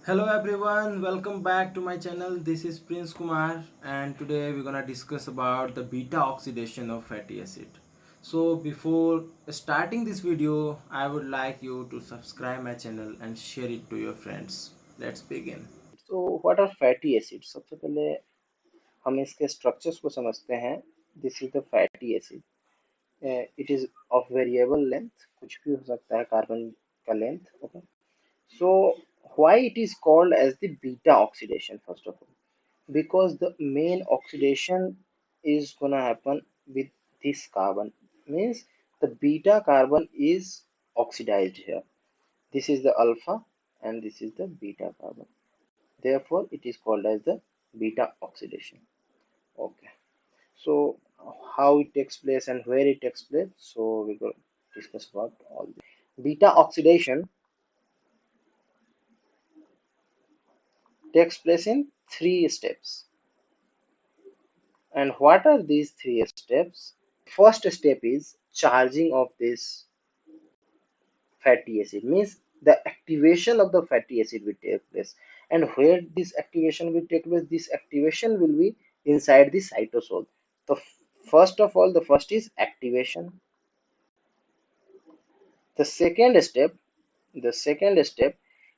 Hello everyone, welcome back to my channel. This is Prince Kumar and today we're gonna discuss about the beta oxidation of fatty acid. So before starting this video, I would like you to subscribe my channel and share it to your friends. Let's begin. तो what are fatty acid. सबसे पहले हम इसके structures को समझते हैं। This is the fatty acid. It is of variable length, कुछ भी हो सकता है कार्बन का length. Okay, so why it is called as the beta oxidation? First of all because the main oxidation is gonna happen with this carbon, means the beta carbon is oxidized here. This is the alpha and this is the beta carbon. Therefore, it is called as the beta oxidation. Okay. So, how it takes place and where it takes place. So, we will discuss about all this. Beta oxidation takes place in three steps. And what are these three steps? First step is charging of this fatty acid, means the activation of the fatty acid will take place. And where this activation will take place, this activation will be inside the cytosol. So first of all, the first is activation. The second step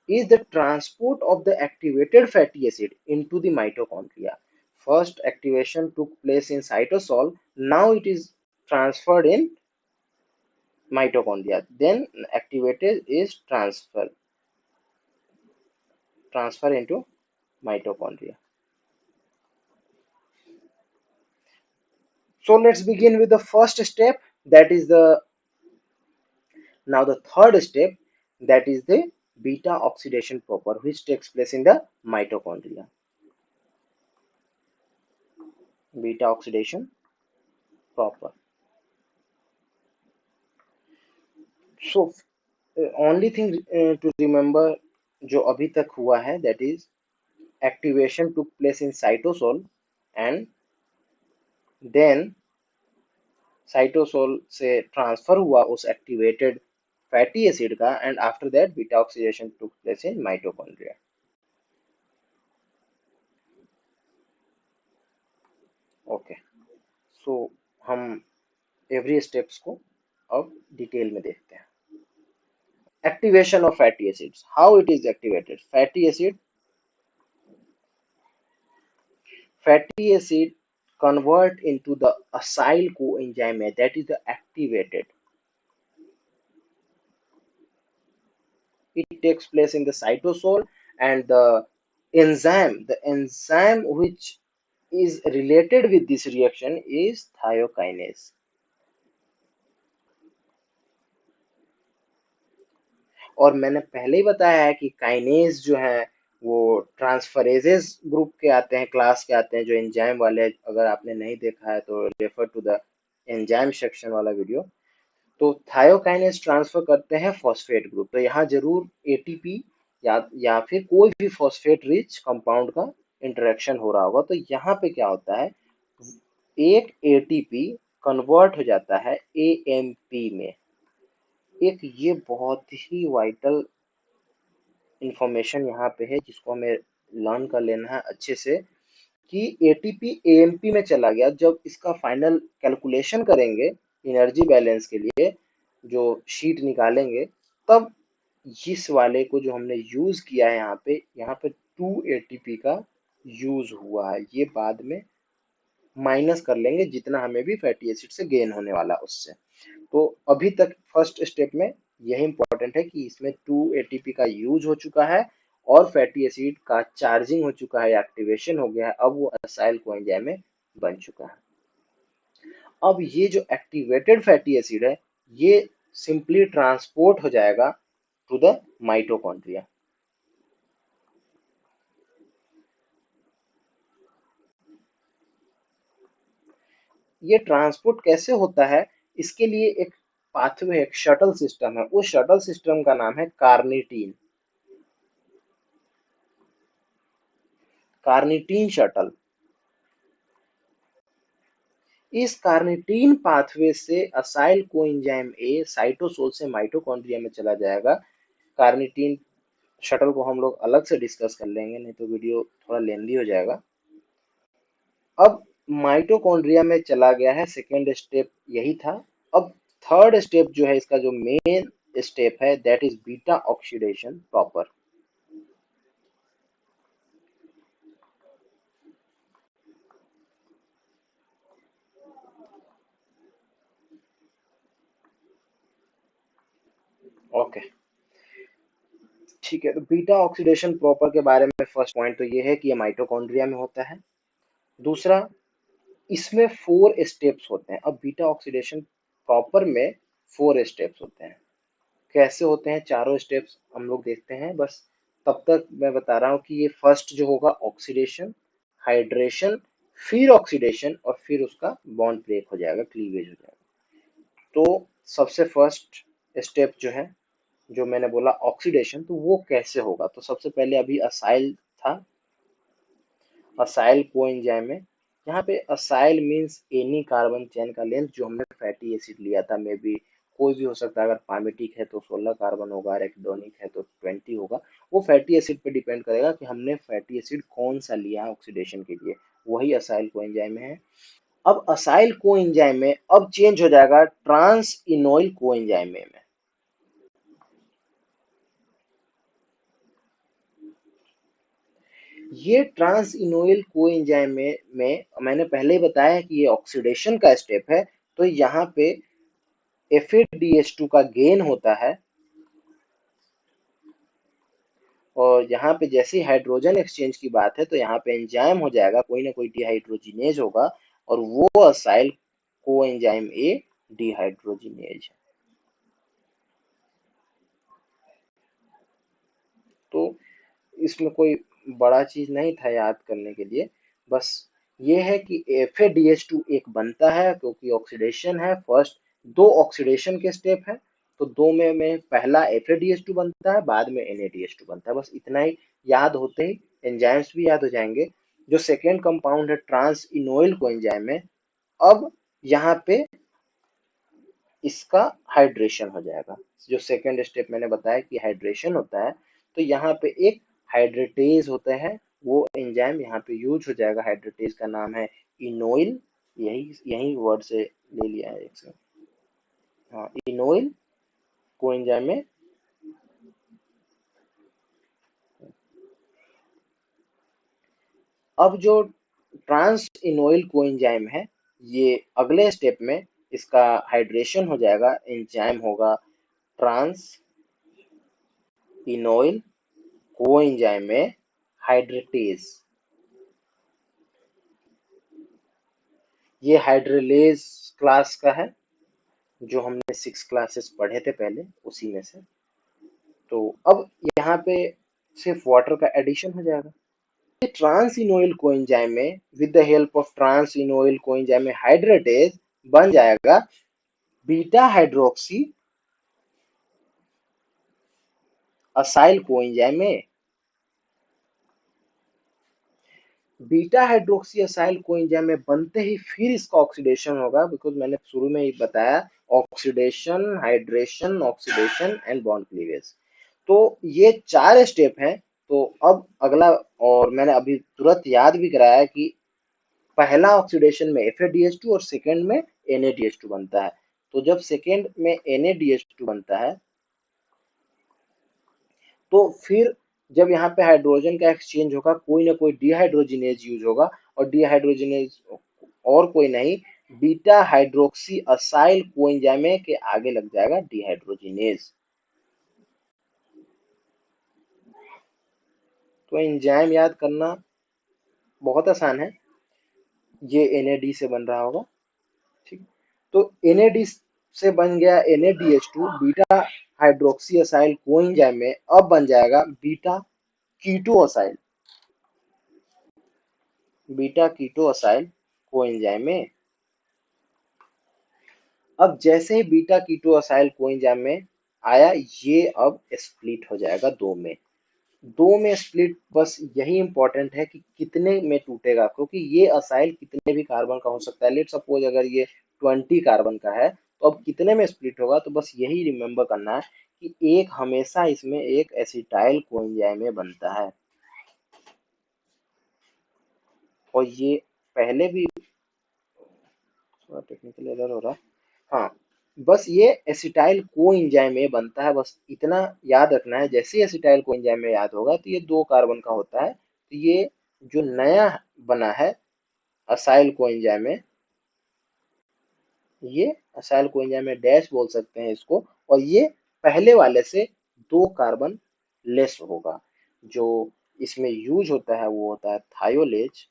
is the transport of the activated fatty acid into the mitochondria. First activation took place in cytosol, now it is transferred in mitochondria, then activated is transfer into mitochondria. So let's begin with the first step, that is the now the third step, that is the beta oxidation proper, which takes place in the mitochondria. Beta oxidation proper. So only thing to remember जो अभी तक हुआ है, that is activation took place in cytosol and then cytosol से transfer हुआ उस activated fatty acid का, and after that beta oxidation took place in mitochondria. Okay, so हम एवरी स्टेप्स को अब डिटेल में देखते हैं. Activation of fatty acids, how it is activated. Fatty acid convert into the acyl coenzyme, that is the activated. It takes place in the cytosol, and the enzyme which is related with this reaction is thiokinase. और मैंने पहले ही बताया है कि kinase जो है वो transferases group के आते हैं, क्लास के आते हैं, जो एंजाइम वाले. अगर आपने नहीं देखा है तो refer to the enzyme section वाला वीडियो. तो थायोकाइनेज ट्रांसफर करते हैं फॉस्फेट ग्रुप. तो यहाँ जरूर एटीपी या फिर कोई भी फॉस्फेट रिच कंपाउंड का इंटरेक्शन हो रहा होगा. तो यहाँ पे क्या होता है, एक एटीपी कन्वर्ट हो जाता है एएमपी में. एक ये बहुत ही वाइटल इंफॉर्मेशन यहाँ पे है जिसको हमें लर्न कर लेना है अच्छे से, कि एटीपी एएमपी में चला गया. जब इसका फाइनल कैलकुलेशन करेंगे एनर्जी बैलेंस के लिए, जो शीट निकालेंगे, तब इस वाले को जो हमने यूज किया है यहाँ पे 2 एटीपी का यूज हुआ है. ये बाद में माइनस कर लेंगे जितना हमें भी फैटी एसिड से गेन होने वाला उससे. तो अभी तक फर्स्ट स्टेप में यही इंपॉर्टेंट है कि इसमें 2 एटीपी का यूज हो चुका है और फैटी एसिड का चार्जिंग हो चुका है, एक्टिवेशन हो गया है, अब वो असाइल कोएंजाइम में बन चुका है. अब ये जो एक्टिवेटेड फैटी एसिड है, ये सिंपली ट्रांसपोर्ट हो जाएगा टू द माइटोकॉन्ड्रिया. ये ट्रांसपोर्ट कैसे होता है, इसके लिए एक पाथवे, एक शटल सिस्टम है. उस शटल सिस्टम का नाम है कार्निटीन. Carnitine shuttle. इस कार्निटीन पाथवे से असाइल कोएंजाइम ए साइटोसोल से माइटोकॉन्ड्रिया में चला जाएगा. कार्निटीन शटल को हम लोग अलग से डिस्कस कर लेंगे, नहीं तो वीडियो थोड़ा लेंदी हो जाएगा। अब माइटोकॉन्ड्रिया में चला गया है, सेकेंड स्टेप यही था। अब थर्ड स्टेप जो है, इसका जो मेन स्टेप है, that is beta oxidation proper. Okay, ठीक है। तो बीटा ऑक्सीडेशन प्रॉपर के बारे में फर्स्ट पॉइंट तो ये है कि ये माइटोकॉन्ड्रिया में होता है। दूसरा, इसमें 4 स्टेप्स होते हैं। अब बीटा ऑक्सीडेशन प्रॉपर में 4 स्टेप्स होते हैं। कैसे होते हैं चारों स्टेप्स हम लोग देखते हैं। बस तब तक मैं बता रहा हूँ कि ये फर्स्ट जो होगा ऑक्सीडेशन, हाइड्रेशन, फिर ऑक्सीडेशन, और फिर उसका बॉन्ड ब्रेक हो जाएगा, क्लीवेज हो जाएगा। तो सबसे फर्स्ट स्टेप जो है, जो मैंने बोला ऑक्सीडेशन, तो वो कैसे होगा। तो सबसे पहले अभी असाइल था, असाइल कोएंजाइम में। यहाँ पे acyl means any carbon chain का लेंथ, जो हमने फैटी एसिड लिया था, मे बी कोई भी हो सकता है। अगर पामिटिक है तो 16 कार्बन होगा, रेकिडोनिक है तो 20 होगा। वो फैटी एसिड पे डिपेंड करेगा कि हमने फैटी एसिड कौन सा लिया है ऑक्सीडेशन के लिए। वही असाइल कोएंजाइम में है। अब असाइल कोएंजाइम में अब चेंज हो जाएगा ट्रांस इनोइल कोएंजाइम में। ये ट्रांस इनोइल कोएंजाइम में मैंने पहले ही बताया है कि ये ऑक्सीडेशन का स्टेप है। तो यहाँ पे Fa-DH2 का गेन होता है, और यहाँ पे जैसे ही हाइड्रोजन एक्सचेंज की बात है, तो यहाँ पे एंजाइम हो जाएगा, कोई ना कोई डिहाइड्रोजिनेज होगा, और वो असाइल कोएंजाइम ए डिहाइड्रोजिनेज है। तो इसमें कोई बड़ा चीज नहीं था याद करने के लिए। बस ये है कि FADH2 एक बनता है, क्योंकि ऑक्सीडेशन है फर्स्ट। दो ऑक्सीडेशन के स्टेप है, तो दो में पहला FADH2 बनता है, बाद में NADH2 बनता है। बस इतना ही याद होते ही एंजाइम्स भी याद हो जाएंगे। जो सेकेंड कंपाउंड है ट्रांस इनोइल को एंजाइम है, अब यहाँ पे इसका हाइड्रेशन हो जाएगा। जो सेकंड स्टेप मैंने बताया कि हाइड्रेशन होता है, तो यहाँ पे एक हाइड्रेटेज होता है, वो एंजाइम यहाँ पे यूज हो जाएगा। हाइड्रेटेज का नाम है इनोइल, यही यही वर्ड से ले लिया है एक से। हाँ, इनोइल को एंजाइम में। अब जो ट्रांस इनोइल को एंजाइम है, ये अगले स्टेप में इसका हाइड्रेशन हो जाएगा। एंजाइम होगा ट्रांस इनोइल कोएंजाइम में हाइड्रेटेज। ये हाइड्रोलेज क्लास का है, जो हमने 6 क्लासेस पढ़े थे पहले, उसी में से। तो अब यहाँ पे सिर्फ वाटर का एडिशन हो जाएगा। ये ट्रांस इनोइल कोएंजाइम में with the help of trans enoyl coenzyme में हाइड्रेटेज बन जाएगा बीटा हाइड्रोक्सी असाइल कोएंजाइम में। बीटा हाइड्रोक्सी असाइल कोएंजाइम में बनते ही फिर इसका ऑक्सीडेशन होगा, बिकॉज मैंने शुरू में ही बताया, oxidation, hydration, oxidation and bond cleavage. तो ये 4 स्टेप हैं। तो अब अगला, और मैंने अभी तुरंत याद भी कराया कि पहला ऑक्सीडेशन में FADH2 और सेकंड में NADH2 बनता है। तो जब सेकंड में NADH2 बनता है, तो फिर जब यहाँ पे हाइड्रोजन का एक्सचेंज होगा, कोई ना कोई डिहाइड्रोजिनेज यूज होगा, और डिहाइड्रोजिनेज और कोई नहीं, बीटा हाइड्रोक्सी असाइल कोएंजाइम के आगे लग जाएगा डिहाइड्रोजिनेज। तो एंजाइम याद करना बहुत आसान है। ये NAD से बन रहा होगा, ठीक। तो NAD से बन गया NADH2, beta hydroxy acyl coenzyme में अब बन जाएगा beta keto acyl, beta keto acyl coenzyme में। अब जैसे ही बीटा कीटो असाइल कोएंजाइम में आया, ये अब स्प्लिट हो जाएगा दो में। दो में स्प्लिट, बस यही इंपॉर्टेंट है कि कितने में टूटेगा, क्योंकि ये असाइल कितने भी कार्बन का हो सकता है। लेट सपोज अगर ये 20 कार्बन का है, तो अब कितने में स्प्लिट होगा, तो बस यही रिमेंबर करना है कि एक हमेशा इसमें एक एसिटाइल कोएंजाइम में बनता है, और ये पहले भी थोड़ा टेक्निकल एरर हो रहा है। हाँ, बस ये एसिटाइल कोएंजाइम में बनता है, बस इतना याद रखना है। जैसे ही एसिटाइल कोएंजाइम में याद होगा तो ये 2 कार्बन का होता है। तो ये जो नया बना है असाइल कोएंजाइम में, ये असाइल कोएंजाइम में डैश बोल सकते हैं इसको, और ये पहले वाले से 2 कार्बन लेस होगा। जो इसमें यूज होता है वो होता है थायोलेज,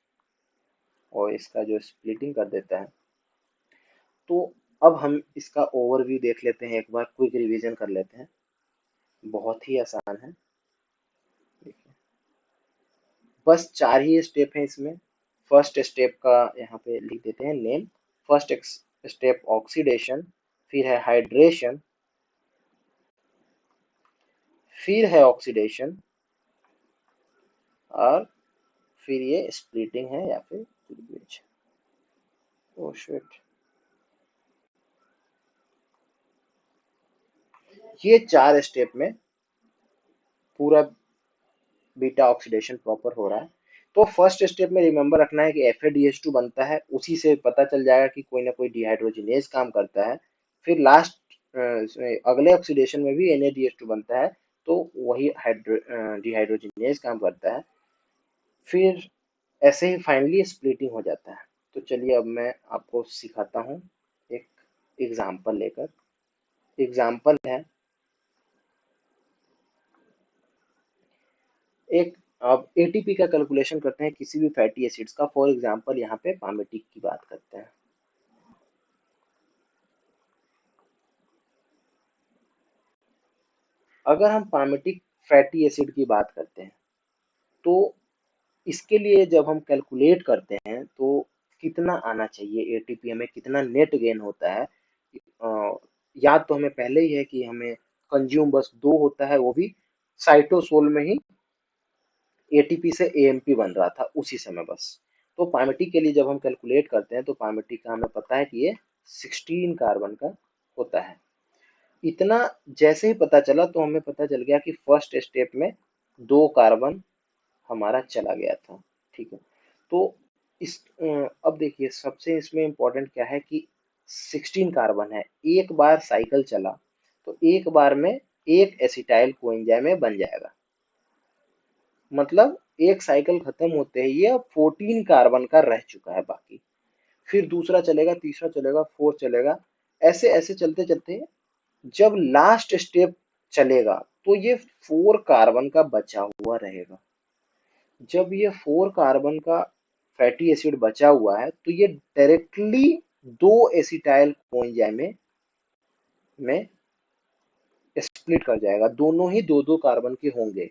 और इसका जो स्प्लिटिंग कर देता है। तो अब हम इसका ओवरव्यू देख लेते हैं, एक बार क्विक रिवीजन कर लेते हैं। बहुत ही आसान है, देखिए बस 4 ही स्टेप हैं इसमें। फर्स्ट स्टेप का यहाँ पे लिख देते हैं नेम। फर्स्ट स्टेप ऑक्सीडेशन, फिर है हाइड्रेशन, फिर है ऑक्सीडेशन, और फिर ये स्प्लिटिंग है या फिर क्लीवेज। ओह शिट, ये 4 स्टेप में पूरा बीटा ऑक्सीडेशन प्रॉपर हो रहा है। तो फर्स्ट स्टेप में रिमेंबर रखना है कि FADH2 बनता है, उसी से पता चल जाएगा कि कोई ना कोई डिहाइड्रोजिनेज काम करता है। फिर लास्ट अगले ऑक्सीडेशन में भी NADH2 बनता है, तो वही डिहाइड्रोजिनेज काम करता है। फिर ऐसे ही फाइनली स्प्लिटिंग हो जाता है। तो चलिए अब मैं आपको सिखाता हूँ एक एग्जाम्पल लेकर। एग्जाम्पल है एक, अब एटीपी का कैलकुलेशन करते हैं किसी भी फैटी एसिड्स का। फॉर एग्जांपल यहाँ पे पामेटिक की बात करते हैं। अगर हम पामेटिक फैटी एसिड की बात करते हैं, तो इसके लिए जब हम कैलकुलेट करते हैं तो कितना आना चाहिए एटीपी, हमें कितना नेट गेन होता है। याद तो हमें पहले ही है कि हमें कंज्यूम बस 2 होता है, वो भी साइटोसोल में ही एटीपी से एएमपी बन रहा था उसी समय बस। तो पाइमेटिक के लिए जब हम कैलकुलेट करते हैं तो पाइमेटिक का हमें पता है कि ये 16 कार्बन का होता है। इतना जैसे ही पता चला तो हमें पता चल गया कि फर्स्ट स्टेप में 2 कार्बन हमारा चला गया था। ठीक है, तो इस अब देखिए सबसे इसमें इम्पोर्टेंट क्या है कि 16 कार्बन है, एक बार साइकिल चला तो एक बार में एक एसिटाइल कोएंजाइम में बन जाएगा। मतलब एक साइकिल खत्म होते ही ये अब 14 कार्बन का रह चुका है बाकी। फिर दूसरा चलेगा, तीसरा चलेगा, फोर्थ चलेगा, ऐसे ऐसे चलते चलते जब लास्ट स्टेप चलेगा तो ये 4 कार्बन का बचा हुआ रहेगा। जब ये 4 कार्बन का फैटी एसिड बचा हुआ है तो ये डायरेक्टली 2 एसिटाइल कोएंजाइम में स्प्लिट कर जाएगा, दोनों ही 2 2 कार्बन के होंगे।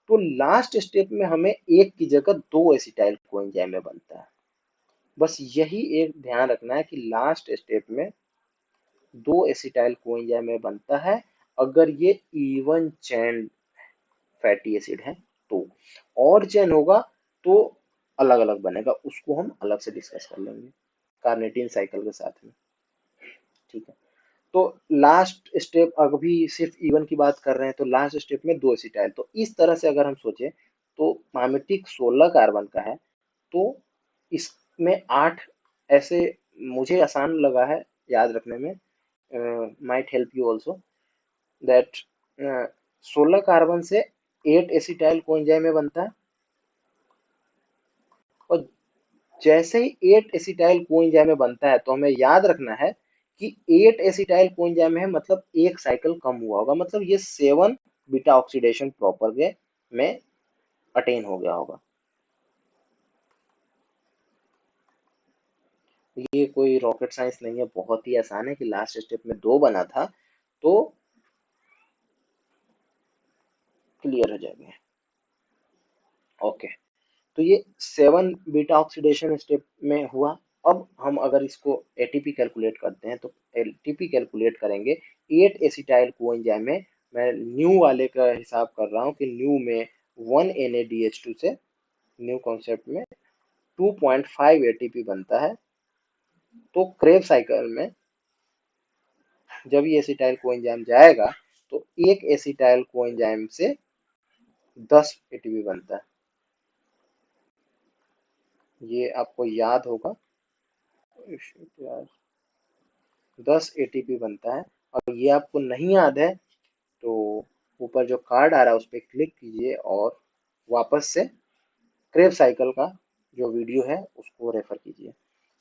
तो लास्ट स्टेप में हमें एक की जगह 2 एसिटाइल कोएंजाइम में बनता है। बस यही एक ध्यान रखना है कि लास्ट स्टेप में 2 एसिटाइल कोएंजाइम में बनता है, अगर ये इवन चेन फैटी एसिड है तो। और चेन होगा तो अलग अलग बनेगा, उसको हम अलग से डिस्कस कर लेंगे कार्निटीन साइकिल के साथ में। ठीक है, तो लास्ट स्टेप अभी सिर्फ इवन की बात कर रहे हैं, तो लास्ट स्टेप में 2 एसिटाइल। तो इस तरह से अगर हम सोचे तो पामेटिक 16 कार्बन का है, तो इसमें 8 ऐसे, मुझे आसान लगा है याद रखने में, might help you also that 16 carbon से 8 एसिटाइल कोएंजाइम में बनता है। और जैसे ही 8 एसिटाइल कोएंजाइम में बनता है तो हमें याद रखना है कि 8 एसिटाइल कोएंजाइम में है, मतलब एक साइकिल कम हुआ होगा, मतलब ये 7 बीटा ऑक्सीडेशन प्रॉपर वे में अटेन हो गया होगा। ये कोई रॉकेट साइंस नहीं है, बहुत ही आसान है कि लास्ट स्टेप में 2 बना था तो क्लियर हो जाएगा। ओके, तो ये 7 बीटा ऑक्सीडेशन स्टेप में हुआ। अब हम अगर इसको एटीपी कैलकुलेट करते हैं तो एटीपी कैलकुलेट करेंगे 8 एसिटाइल कोएंजाइम में। मैं न्यू वाले का हिसाब कर रहा हूँ कि न्यू में 1 NADH2 से न्यू कॉन्सेप्ट में 2.5 एटीपी बनता है। तो क्रेब साइकिल में जब ये एसिटाइल कोएंजाइम जाएगा तो एक एसिटाइल कोएंजाइम से 10 एटीपी बनता है, ये आपको याद होगा। 10 एटीपी बनता है। और ये आपको नहीं याद है तो ऊपर जो कार्ड आ रहा है उस पर क्लिक कीजिए और वापस से क्रेब साइकिल का जो वीडियो है उसको रेफर कीजिए।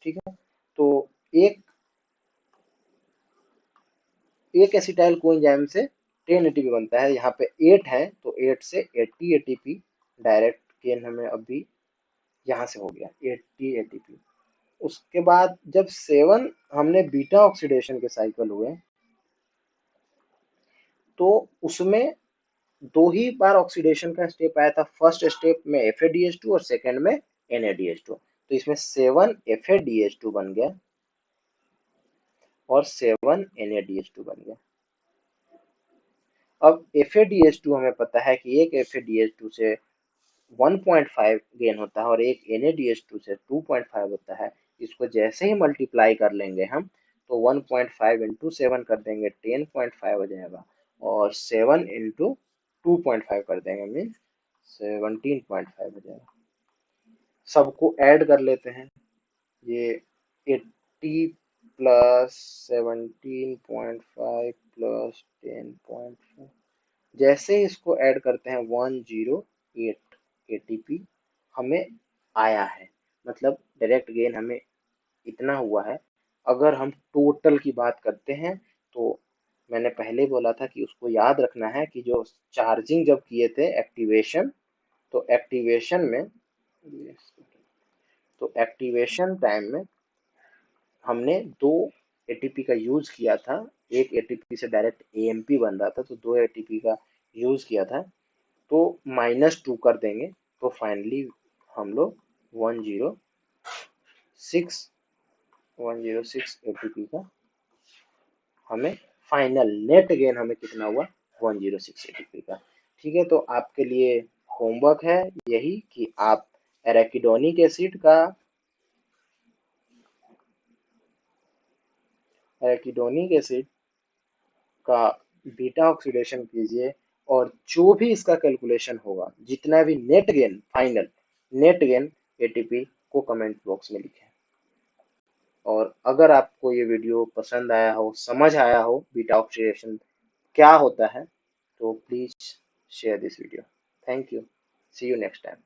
ठीक है, तो एक एक एसिटाइल कोएंजाइम से 10 एटीपी बनता है। यहाँ पे 8 है तो 8 से 80 एटीपी डायरेक्ट गेन हमें अभी यहाँ से हो गया 80 एटीपी। उसके बाद जब 7 हमने बीटा ऑक्सीडेशन के साइकिल हुए तो उसमें दो ही बार ऑक्सीडेशन का स्टेप आया था। फर्स्ट स्टेप में FADH2 और सेकंड में NADH2। तो इसमें 7 FADH2 बन गया और 7 NADH2 बन गया। अब FADH2 हमें पता है कि एक FADH2 से 1.5 गेन होता है और एक NADH2 से 2.5 होता है। इसको जैसे ही मल्टीप्लाई कर लेंगे हम तो 1.5 इंटू 7 कर देंगे 10.5 हो जाएगा और 7 इंटू 2.5 कर देंगे मीन 17.5 हो जाएगा। सबको ऐड कर लेते हैं, ये 80 प्लस 17.5 प्लस 10.5, जैसे ही इसको ऐड करते हैं 108 एटीपी हमें आया है। मतलब डायरेक्ट गेन हमें इतना हुआ है। अगर हम टोटल की बात करते हैं तो मैंने पहले बोला था कि उसको याद रखना है कि जो चार्जिंग जब किए थे एक्टिवेशन, तो एक्टिवेशन में तो एक्टिवेशन टाइम में हमने दो एटीपी का यूज किया था। एक एटीपी से डायरेक्ट एएमपी बन रहा था तो दो एटीपी का यूज किया था। तो -2 कर देंगे तो फाइनली हम लोग 106 एटीपी का हमें फाइनल नेट गेन हमें कितना हुआ 106 एटीपी का। ठीक है, तो आपके लिए होमवर्क है यही कि आप एराकिडोनिक एसिड का एराकिडोनिक एसिड का बीटा ऑक्सीडेशन कीजिए और जो भी इसका कैलकुलेशन होगा, जितना भी net gain final net gain ATP को कमेंट बॉक्स में लिखें। और अगर आपको ये वीडियो पसंद आया हो, समझ आया हो बीटा ऑक्सीडेशन क्या होता है, तो please share this video. Thank you, see you next time.